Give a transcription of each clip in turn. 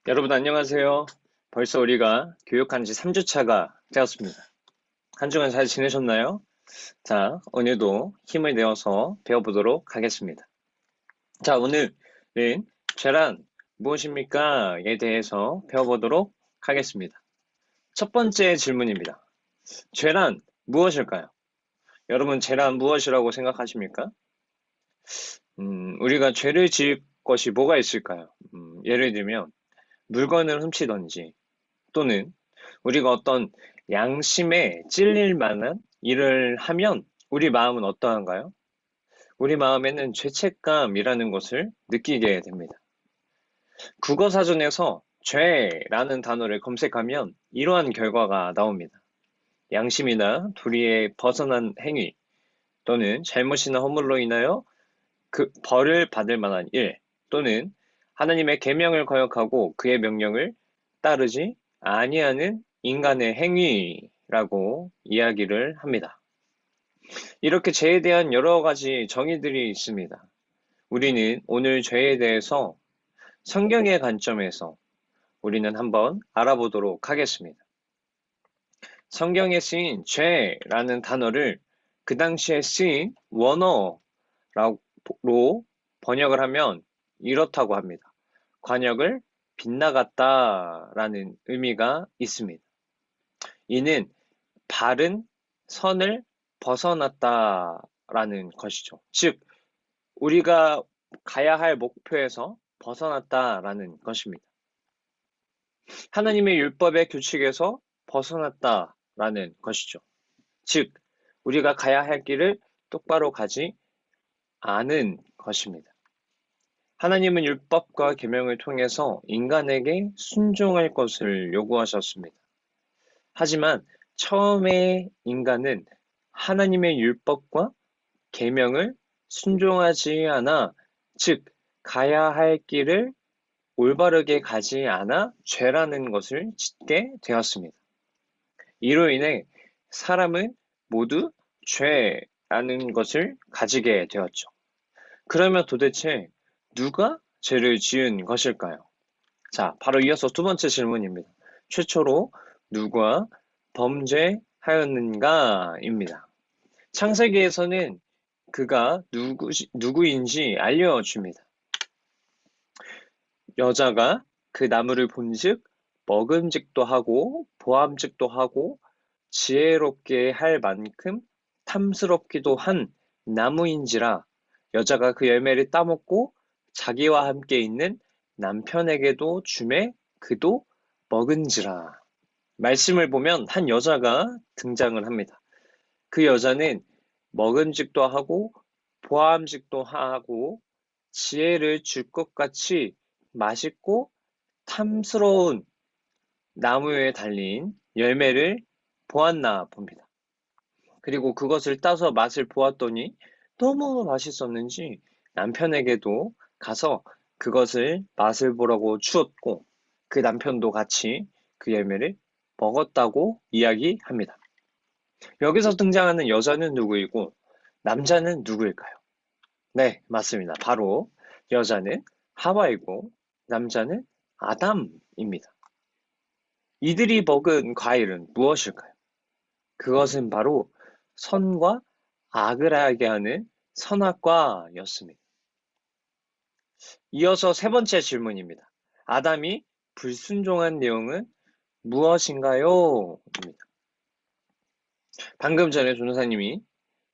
여러분 안녕하세요. 벌써 우리가 교육한 지 3주차가 되었습니다. 한 주간 잘 지내셨나요? 자, 오늘도 힘을 내어서 배워보도록 하겠습니다. 자, 오늘은 죄란 무엇입니까?에 대해서 배워보도록 하겠습니다. 첫 번째 질문입니다. 죄란 무엇일까요? 여러분, 죄란 무엇이라고 생각하십니까? 우리가 죄를 지을 것이 뭐가 있을까요? 예를 들면, 물건을 훔치던지, 또는 우리가 어떤 양심에 찔릴 만한 일을 하면 우리 마음은 어떠한가요? 우리 마음에는 죄책감이라는 것을 느끼게 됩니다. 국어사전에서 죄라는 단어를 검색하면 이러한 결과가 나옵니다. 양심이나 도리에 벗어난 행위 또는 잘못이나 허물로 인하여 그 벌을 받을 만한 일 또는 하나님의 계명을 거역하고 그의 명령을 따르지 아니하는 인간의 행위라고 이야기를 합니다. 이렇게 죄에 대한 여러 가지 정의들이 있습니다. 우리는 오늘 죄에 대해서 성경의 관점에서 우리는 한번 알아보도록 하겠습니다. 성경에 쓰인 죄라는 단어를 그 당시에 쓰인 원어로 번역을 하면 이렇다고 합니다. 관역을 빗나갔다라는 의미가 있습니다. 이는 바른 선을 벗어났다라는 것이죠. 즉, 우리가 가야 할 목표에서 벗어났다라는 것입니다. 하나님의 율법의 규칙에서 벗어났다라는 것이죠. 즉, 우리가 가야 할 길을 똑바로 가지 않은 것입니다. 하나님은 율법과 계명을 통해서 인간에게 순종할 것을 요구하셨습니다. 하지만 처음에 인간은 하나님의 율법과 계명을 순종하지 않아, 즉 가야 할 길을 올바르게 가지 않아 죄라는 것을 짓게 되었습니다. 이로 인해 사람은 모두 죄라는 것을 가지게 되었죠. 그러면 도대체 누가 죄를 지은 것일까요? 자, 바로 이어서 두 번째 질문입니다. 최초로 누가 범죄하였는가입니다. 창세기에서는 그가 누구인지 알려줍니다. 여자가 그 나무를 본즉 먹음직도 하고 보암직도 하고 지혜롭게 할 만큼 탐스럽기도 한 나무인지라 여자가 그 열매를 따먹고 자기와 함께 있는 남편에게도 주매 그도 먹은지라. 말씀을 보면 한 여자가 등장을 합니다. 그 여자는 먹음직도 하고 보암직도 하고 지혜를 줄 것 같이 맛있고 탐스러운 나무에 달린 열매를 보았나 봅니다. 그리고 그것을 따서 맛을 보았더니 너무 맛있었는지 남편에게도 가서 그것을 맛을 보라고 주었고 그 남편도 같이 그 열매를 먹었다고 이야기합니다. 여기서 등장하는 여자는 누구이고 남자는 누구일까요? 네, 맞습니다. 바로 여자는 하와이고 남자는 아담입니다. 이들이 먹은 과일은 무엇일까요? 그것은 바로 선과 악을 알게 하는 선악과였습니다. 이어서 세 번째 질문입니다. 아담이 불순종한 내용은 무엇인가요? 입니다. 방금 전에 조사님이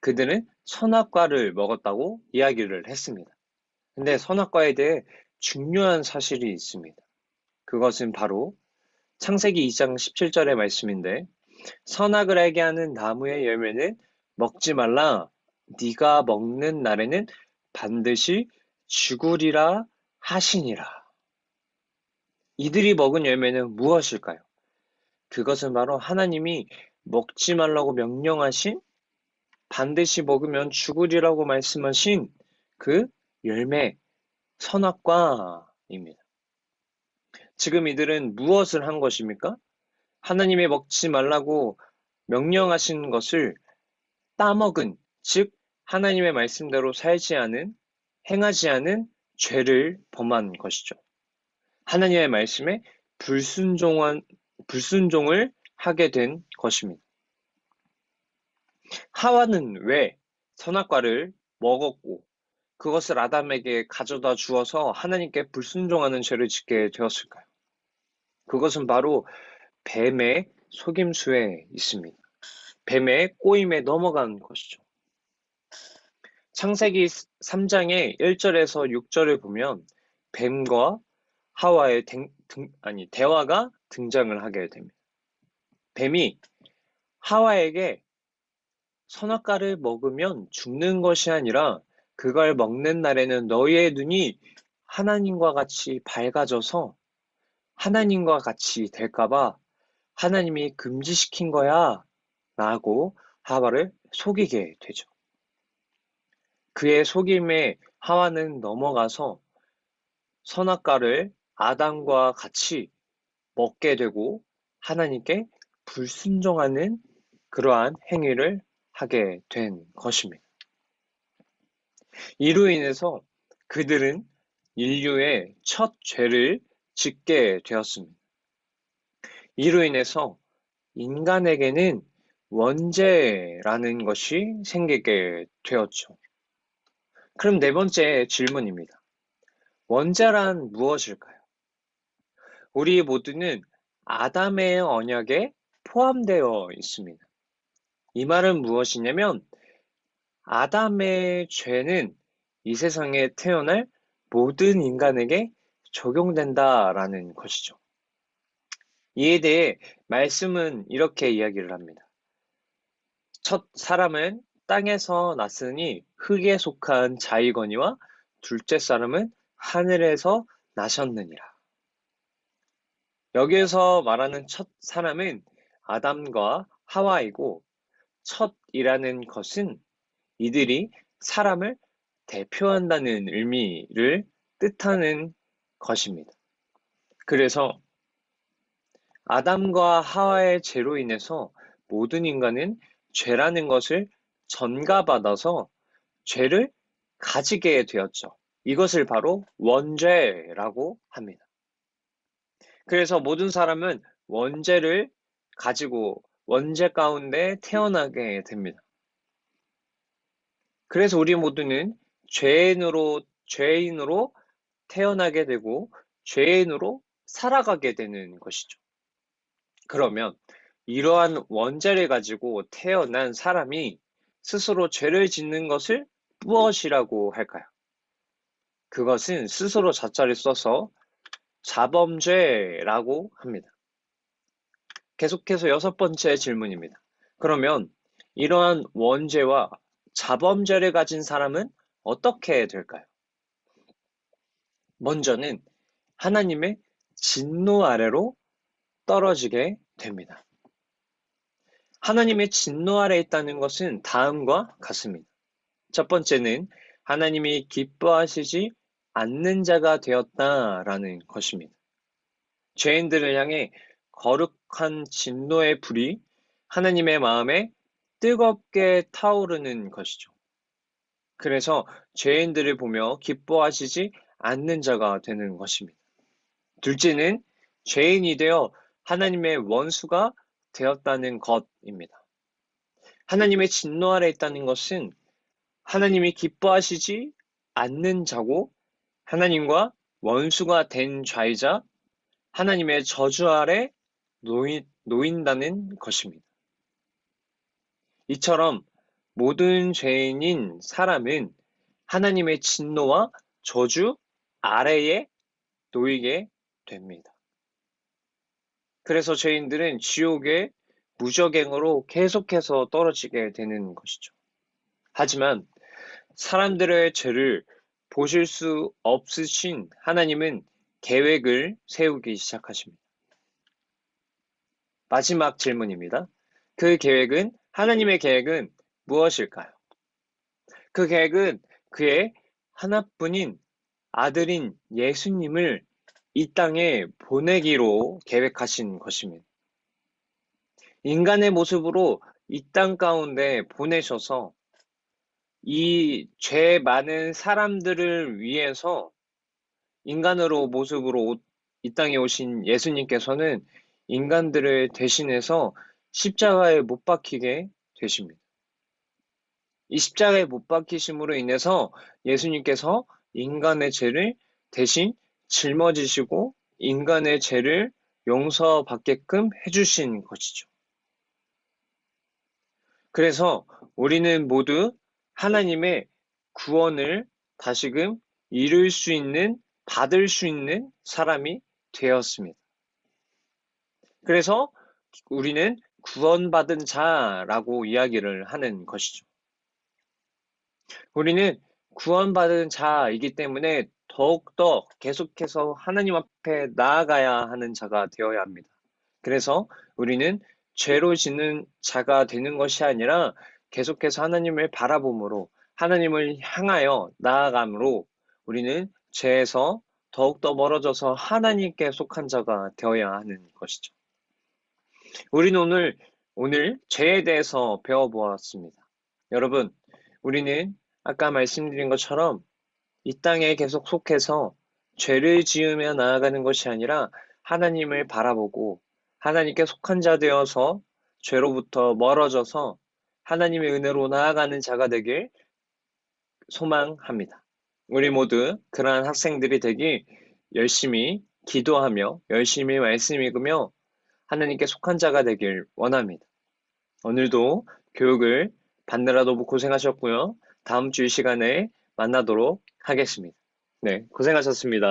그들은 선악과를 먹었다고 이야기를 했습니다. 근데 선악과에 대해 중요한 사실이 있습니다. 그것은 바로 창세기 2장 17절의 말씀인데 선악을 알게 하는 나무의 열매는 먹지 말라. 네가 먹는 날에는 반드시 죽으리라 하시니라. 이들이 먹은 열매는 무엇일까요? 그것은 바로 하나님이 먹지 말라고 명령하신 반드시 먹으면 죽으리라고 말씀하신 그 열매, 선악과입니다. 지금 이들은 무엇을 한 것입니까? 하나님이 먹지 말라고 명령하신 것을 따먹은, 즉 하나님의 말씀대로 살지 않은, 행하지 않은 죄를 범한 것이죠. 하나님의 말씀에 불순종을 하게 된 것입니다. 하와는 왜 선악과를 먹었고 그것을 아담에게 가져다 주어서 하나님께 불순종하는 죄를 짓게 되었을까요? 그것은 바로 뱀의 속임수에 있습니다. 뱀의 꼬임에 넘어간 것이죠. 창세기 3장의 1절에서 6절을 보면 뱀과 하와의 대화가 등장을 하게 됩니다. 뱀이 하와에게 선악과를 먹으면 죽는 것이 아니라 그걸 먹는 날에는 너희의 눈이 하나님과 같이 밝아져서 하나님과 같이 될까봐 하나님이 금지시킨 거야 라고 하와를 속이게 되죠. 그의 속임에 하와는 넘어가서 선악과를 아담과 같이 먹게 되고 하나님께 불순종하는 그러한 행위를 하게 된 것입니다. 이로 인해서 그들은 인류의 첫 죄를 짓게 되었습니다. 이로 인해서 인간에게는 원죄라는 것이 생기게 되었죠. 그럼 네 번째 질문입니다. 원죄란 무엇일까요? 우리 모두는 아담의 언약에 포함되어 있습니다. 이 말은 무엇이냐면 아담의 죄는 이 세상에 태어날 모든 인간에게 적용된다라는 것이죠. 이에 대해 말씀은 이렇게 이야기를 합니다. 첫 사람은 땅에서 났으니 흙에 속한 자이거니와 둘째 사람은 하늘에서 나셨느니라. 여기에서 말하는 첫 사람은 아담과 하와이고 첫이라는 것은 이들이 사람을 대표한다는 의미를 뜻하는 것입니다. 그래서 아담과 하와의 죄로 인해서 모든 인간은 죄라는 것을 전가받아서 죄를 가지게 되었죠. 이것을 바로 원죄라고 합니다. 그래서 모든 사람은 원죄를 가지고 원죄 가운데 태어나게 됩니다. 그래서 우리 모두는 죄인으로 태어나게 되고 죄인으로 살아가게 되는 것이죠. 그러면 이러한 원죄를 가지고 태어난 사람이 스스로 죄를 짓는 것을 무엇이라고 할까요? 그것은 스스로 자자를 써서 자범죄라고 합니다. 계속해서 여섯 번째 질문입니다. 그러면 이러한 원죄와 자범죄를 가진 사람은 어떻게 될까요? 먼저는 하나님의 진노 아래로 떨어지게 됩니다. 하나님의 진노 아래 있다는 것은 다음과 같습니다. 첫 번째는 하나님이 기뻐하시지 않는 자가 되었다라는 것입니다. 죄인들을 향해 거룩한 진노의 불이 하나님의 마음에 뜨겁게 타오르는 것이죠. 그래서 죄인들을 보며 기뻐하시지 않는 자가 되는 것입니다. 둘째는 죄인이 되어 하나님의 원수가 되었다는 것입니다. 하나님의 진노 아래 있다는 것은 하나님이 기뻐하시지 않는 자고 하나님과 원수가 된 자이자 하나님의 저주 아래 놓인다는 것입니다. 이처럼 모든 죄인인 사람은 하나님의 진노와 저주 아래에 놓이게 됩니다. 그래서 죄인들은 지옥의 무저갱으로 계속해서 떨어지게 되는 것이죠. 하지만 사람들의 죄를 보실 수 없으신 하나님은 계획을 세우기 시작하십니다. 마지막 질문입니다. 하나님의 계획은 무엇일까요? 그 계획은 그의 하나뿐인 아들인 예수님을 이 땅에 보내기로 계획하신 것입니다. 인간의 모습으로 이 땅 가운데 보내셔서 이 죄 많은 사람들을 위해서 인간으로 모습으로 이 땅에 오신 예수님께서는 인간들을 대신해서 십자가에 못 박히게 되십니다. 이 십자가에 못 박히심으로 인해서 예수님께서 인간의 죄를 대신 짊어지시고 인간의 죄를 용서받게끔 해주신 것이죠. 그래서 우리는 모두 하나님의 구원을 다시금 이룰 수 있는, 받을 수 있는 사람이 되었습니다. 그래서 우리는 구원받은 자라고 이야기를 하는 것이죠. 우리는 구원받은 자이기 때문에 더욱더 계속해서 하나님 앞에 나아가야 하는 자가 되어야 합니다. 그래서 우리는 죄로 짓는 자가 되는 것이 아니라 계속해서 하나님을 바라봄으로 하나님을 향하여 나아감으로 우리는 죄에서 더욱더 멀어져서 하나님께 속한 자가 되어야 하는 것이죠. 우리는 오늘 죄에 대해서 배워보았습니다. 여러분, 우리는 아까 말씀드린 것처럼 이 땅에 계속 속해서 죄를 지으며 나아가는 것이 아니라 하나님을 바라보고 하나님께 속한 자 되어서 죄로부터 멀어져서 하나님의 은혜로 나아가는 자가 되길 소망합니다. 우리 모두 그러한 학생들이 되길 열심히 기도하며 열심히 말씀 읽으며 하나님께 속한 자가 되길 원합니다. 오늘도 교육을 받느라 너무 고생하셨고요. 다음 주 이 시간에 만나도록 하겠습니다. 네, 고생하셨습니다.